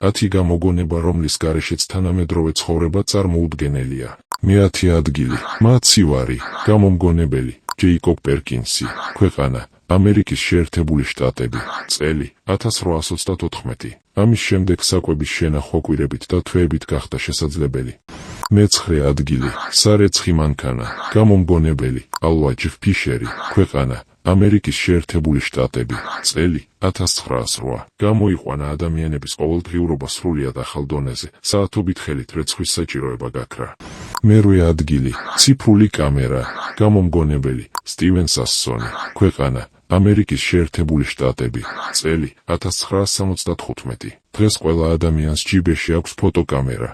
10 გამოგონება, რომლის გარეშეც თანამედროვე ცხოვრება წარმოუდგენელია. მე-10 ადგილი, მაცივარი, გამომგონებელი, ჯეიკობ პერკინსი, ქვეყანა, ამერიკის შეერთებული შტატები, წელი, 1834. ამის შემდეგ საკვების შენახვა კვირებით და თვეებით გახდა შესაძლებელი. მე-9 ადგილი, სარეცხი მანქანა, გამომგონებელი, ალვა ჯ. ფიშერი, ქვეყანა, ამერიკის შეერთებული შტატები, წელი, 1908. გამოიყვანა ადამიანების ყოველდღიურობა სრულიად ახალ დონეზე, საათობით ხელით რეცხვის საჭიროება გაქრა. მე-8 ადგილი, ციფრული კამერა, გამომგონებელი, სტივენ სასონი, ქვეყანა, ამერიკის შეერთებული შტატები, წელი, 1975. დღეს ყველა ადამიანს ჯიბეში აქვს ფოტოკამერა.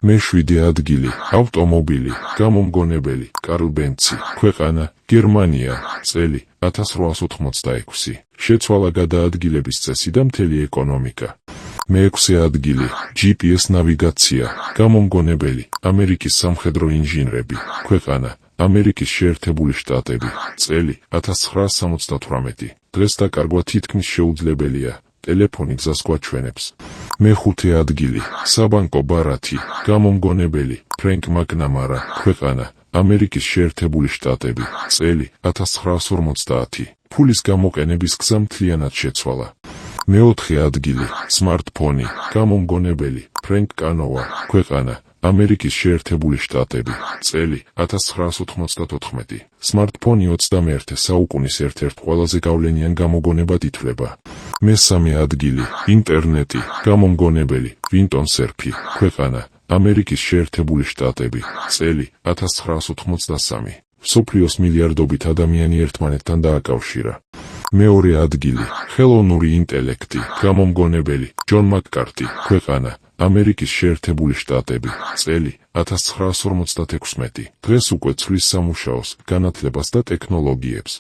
მე-7 ადგილი, ავტომობილი, გამომგონებელი, კარლ ბენცი, ქვეყანა, გერმანია, წელი, 1886. შეცვალა გადაადგილების წესი და მთელი ეკონომიკა. მე-6 ადგილი, GPS ნავიგაცია, გამომგონებელი, ამერიკის სამხედრო ინჟინრები, ქვეყანა, ამერიკის შეერთებული შტატები, წელი, 1978. დღეს დაკარგვა თითქმის შეუძლებელია, ტელეფონი გზას გვაჩვენებს. მე-5 ადგილი, საბანკო ბარათი, გამომგონებელი, ფრენკ მაკნამარა, ქვეყანა, ამერიკის შეერთებული შტატები, წელი, 1950. ფულის გამოყენების გზა მთლიანად შეცვალა. მე-4 ადგილი, სმარტფონი, გამომგონებელი, ფრენკ კანოვა, ქვეყანა, ამერიკის შეერთებული შტატები, წელი, 1994. სმარტფონი 21 საუკუნის ერთ-ერთ ყველაზე გავლენიან გამოგონებად ითვლება. მე-3 ადგილი, ინტერნეტი, გამომგონებელი, ვინტონ სერფი, ქვეყანა, ამერიკის შეერთებული შტატები, წელი, 1983. მსოფლიოს მილიარდობით ადამიანი ერთმანეთთან დააკავშირა. მე-2 ადგილი, ხელოვნური ინტელექტი, გამომგონებელი, ჯონ მაკ-კარტი, ქვეყანა, ამერიკის შეერთებული შტატები, წელი, 1956. დღეს უკვე ცვლის სამუშაოს, განათლებას და ტექნოლოგიებს.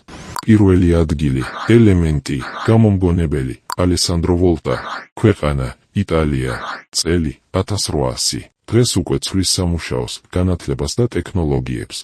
პირველი ადგილი, ელემენტი, გამომგონებელი, ალესანდრო ვოლტა, ქვეყანა, იტალია, წელი, 1800. დღეს უკვე ცვლის სამუშაოს, განათლებას და ტექნოლოგიებს.